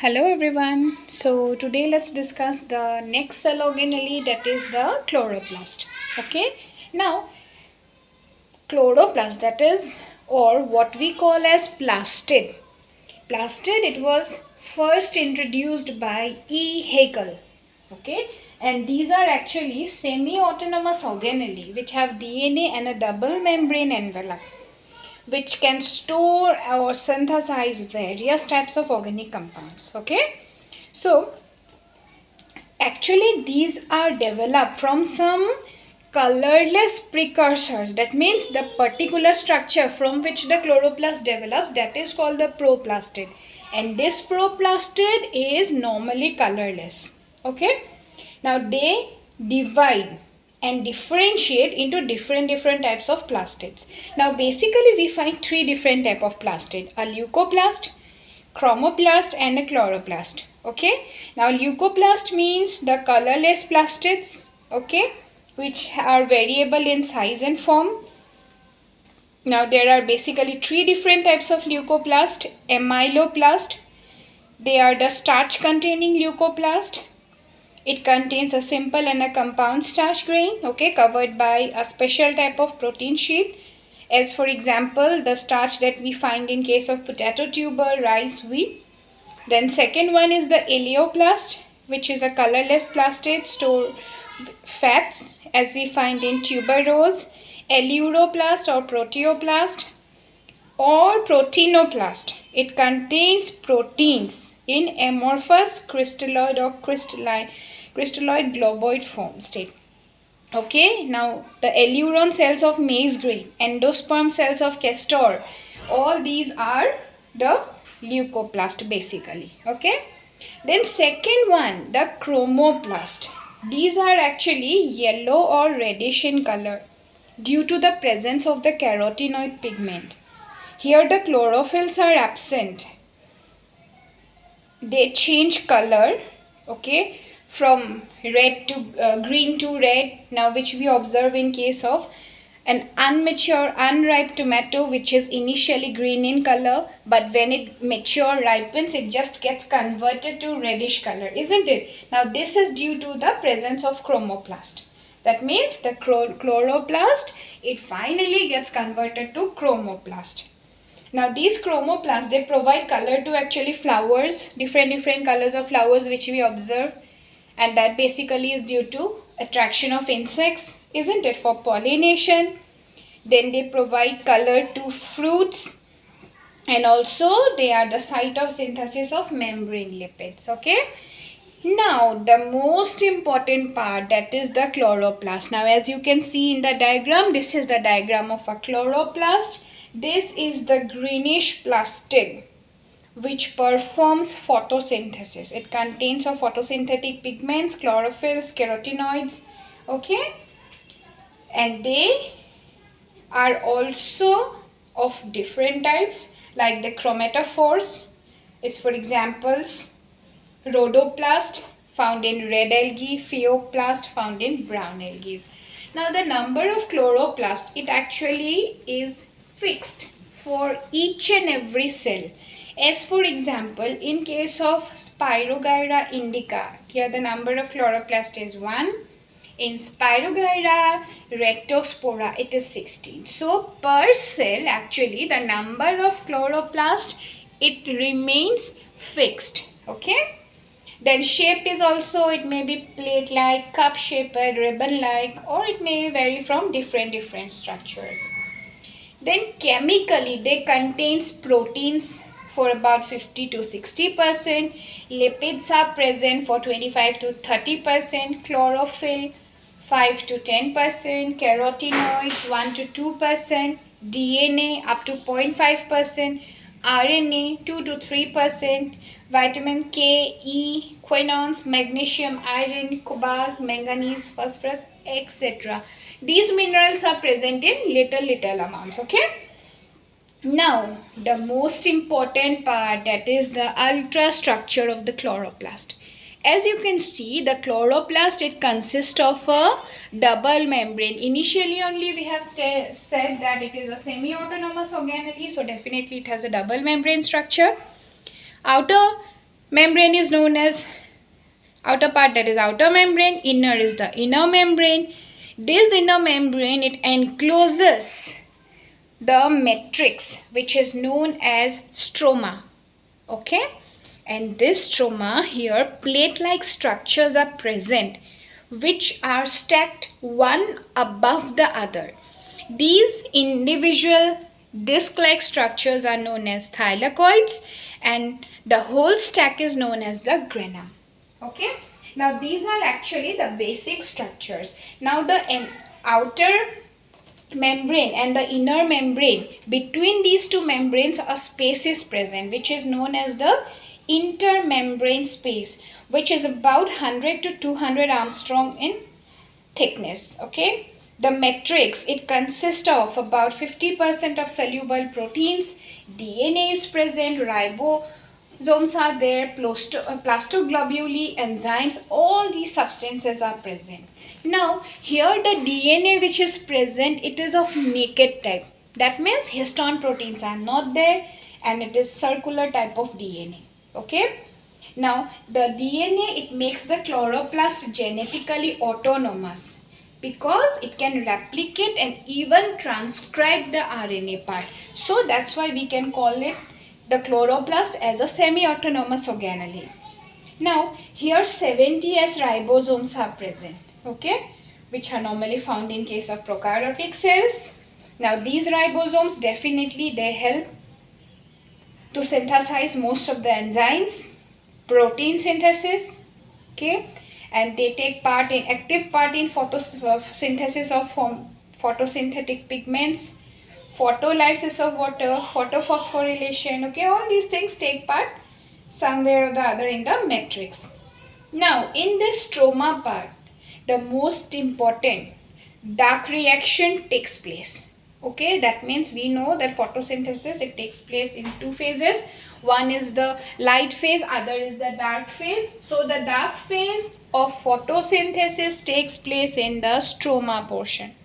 Hello everyone. So today let's discuss the next cell organelle, that is the chloroplast. Okay. Now chloroplast, that is, or what we call as plastid. Plastid, it was first introduced by E. Haeckel. Okay. And these are actually semi-autonomous organelle which have DNA and a double membrane envelope, which can store or synthesize various types of organic compounds. Okay. So actually these are developed from some colorless precursors. That means the particular structure from which the chloroplast develops, that is called the proplastid, and this proplastid is normally colorless. Okay. Now they divide and differentiate into different types of plastids. Now basically we find three different type of plastid: a leucoplast, chromoplast and a chloroplast. Okay. Now leucoplast means the colorless plastids, okay, which are variable in size and form. Now there are basically three different types of leucoplast. Amyloplast, they are the starch containing leucoplast. It contains a simple and a compound starch grain, okay, covered by a special type of protein sheet, as for example the starch that we find in case of potato, tuber, rice, wheat. Then second one is the eleoplast, which is a colorless plastid, store fats as we find in tuberose, eleuroplast or proteoplast, or proteinoplast. It contains proteins in amorphous crystalloid or crystalloid globoid form state. Okay, now the eleuron cells of maize grain, endosperm cells of castor, all these are the leucoplast basically. Okay, then second one, the chromoplast. These are actually yellow or reddish in color due to the presence of the carotenoid pigment. Here the chlorophylls are absent. They change color, okay, from red to green to red, now which we observe in case of an unmature unripe tomato, which is initially green in color, but when it ripens, it just gets converted to reddish color, isn't it? Now this is due to the presence of chromoplast. That means the chloroplast, it finally gets converted to chromoplast. Now these chromoplasts, they provide color to actually flowers, different colors of flowers which we observe, and that basically is due to attraction of insects, isn't it, for pollination. Then they provide color to fruits, and also they are the site of synthesis of membrane lipids. Okay. Now the most important part, that is the chloroplast. Now as you can see in the diagram, this is the diagram of a chloroplast. This is the greenish plastid which performs photosynthesis. It contains of photosynthetic pigments, chlorophylls, carotenoids, okay, and they are also of different types, like the chromatophores is for examples rhodoplast found in red algae, pheoplast found in brown algae. Now the number of chloroplast, it actually is fixed for each and every cell. As for example, in case of Spirogyra indica, here the number of chloroplast is 1. In Spirogyra rectospora, it is 16. So per cell, actually the number of chloroplast, it remains fixed. Okay. Then shape is also, it may be plate-like, cup-shaped, ribbon-like, or it may vary from different structures. Then chemically, they contains proteins for about 50 to 60%. Lipids are present for 25 to 30%. Chlorophyll 5 to 10%. Carotenoids 1 to 2%. DNA up to 0.5%. RNA 2 to 3%. Vitamin K, E, quinones, magnesium, iron, cobalt, manganese, phosphorus, etc. These minerals are present in little amounts. Okay. Now the most important part, that is the ultrastructure of the chloroplast. As you can see, the chloroplast, it consists of a double membrane. Initially only we have said that it is a semi-autonomous organelle, so definitely it has a double membrane structure. Outer membrane is known as outer part, that is outer membrane. Inner is the inner membrane. This inner membrane, it encloses the matrix which is known as stroma. Okay, and this stroma here, plate like structures are present which are stacked one above the other. These individual disc like structures are known as thylakoids, and the whole stack is known as the granum. Okay, now these are actually the basic structures. Now the outer membrane and the inner membrane, between these two membranes a space is present which is known as the intermembrane space, which is about 100 to 200 Armstrong in thickness. Okay, the matrix, it consists of about 50% of soluble proteins, DNA is present, ribosomes are there, plastoglobuli, enzymes, all these substances are present. Now here the DNA which is present, it is of naked type. That means histone proteins are not there, and it is circular type of DNA. Okay. Now the DNA, it makes the chloroplast genetically autonomous because it can replicate and even transcribe the RNA part. So that's why we can call it the chloroplast as a semi-autonomous organelle. Now here 70S ribosomes are present, okay, which are normally found in case of prokaryotic cells. Now these ribosomes, definitely they help to synthesize most of the enzymes, protein synthesis, okay, and they take part in active part in photosynthesis of photosynthetic pigments, photolysis of water, photophosphorylation. Okay, all these things take part somewhere or the other in the matrix. Now in this stroma part, the most important dark reaction takes place. Okay, that means we know that photosynthesis, it takes place in two phases. One is the light phase, other is the dark phase. So the dark phase of photosynthesis takes place in the stroma portion.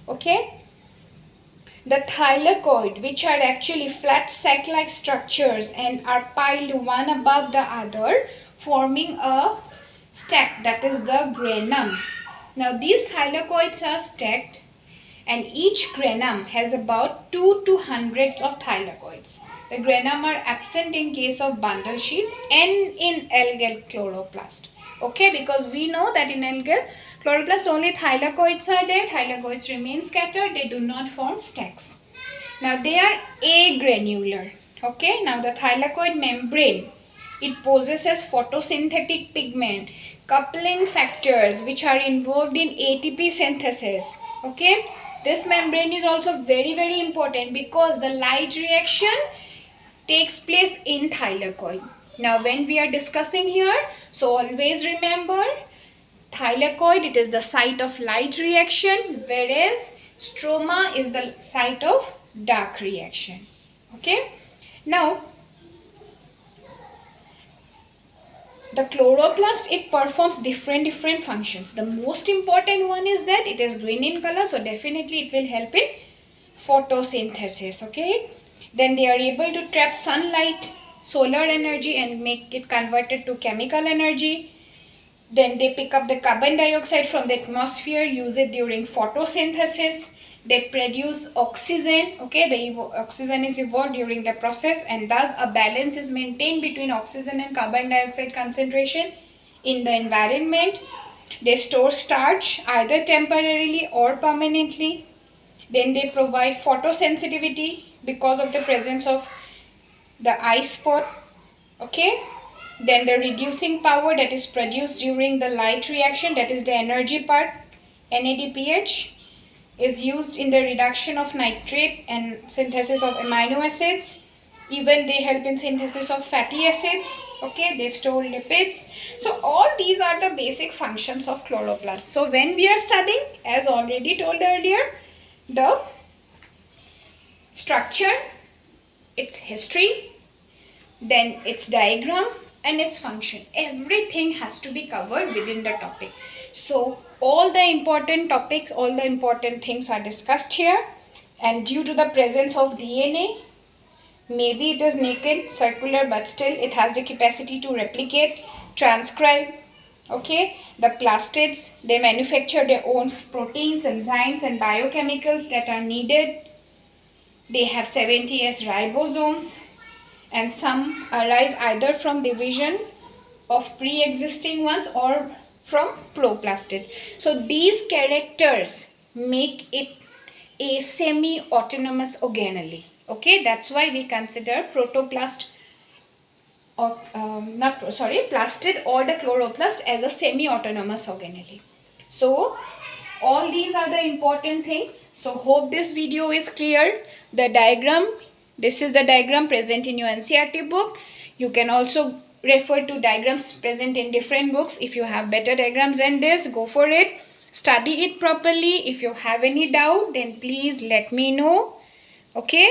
Okay, the thylakoid, which are actually flat sac-like structures and are piled one above the other, forming a stack, that is the granum. Now these thylakoids are stacked, and each granum has about 2 to hundreds of thylakoids. The granum are absent in case of bundle sheath and in algal chloroplast. Okay, because we know that in algal chloroplast only thylakoids are there. Thylakoids remain scattered, they do not form stacks. Now they are agranular. Okay, now the thylakoid membrane, it possesses photosynthetic pigment, coupling factors which are involved in ATP synthesis. Okay, this membrane is also very important because the light reaction takes place in thylakoid. Now when we are discussing here, so always remember, thylakoid, it is the site of light reaction, whereas stroma is the site of dark reaction. Okay, now the chloroplast, it performs different functions. The most important one is that it is green in color, so definitely it will help in photosynthesis. Okay, then they are able to trap sunlight, solar energy, and make it converted to chemical energy. Then they pick up the carbon dioxide from the atmosphere, use it during photosynthesis. They produce oxygen. Okay, the oxygen is evolved during the process, and thus a balance is maintained between oxygen and carbon dioxide concentration in the environment. They store starch either temporarily or permanently. Then they provide photosensitivity because of the presence of the eye spot. Okay, then the reducing power that is produced during the light reaction, that is the energy part, NADPH, is used in the reduction of nitrate and synthesis of amino acids. Even they help in synthesis of fatty acids. Okay, they store lipids. So all these are the basic functions of chloroplast. So when we are studying, as already told earlier, the structure, its history, then its diagram and its function, everything has to be covered within the topic. So all the important topics, all the important things are discussed here, and due to the presence of DNA, Maybe it is naked, circular, but still it has the capacity to replicate, transcribe. Okay, the plastids, they manufacture their own proteins, enzymes, and biochemicals that are needed. They have 70s ribosomes, and some arise either from division of pre-existing ones or from proplastid. So these characters make it a semi-autonomous organelle. Okay, that's why we consider protoplast or plastid or the chloroplast as a semi-autonomous organelle. So all these are the important things. So hope this video is clear. The diagram, this is the diagram present in your NCERT book. You can also refer to diagrams present in different books. If you have better diagrams than this, go for it. Study it properly. If you have any doubt, then please let me know. Okay,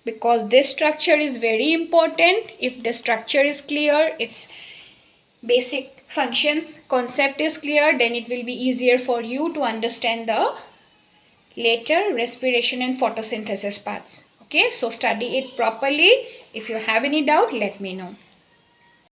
because this structure is very important. If the structure is clear, its basic functions concept is clear, then it will be easier for you to understand the later respiration and photosynthesis parts. Okay, so study it properly. If you have any doubt, let me know.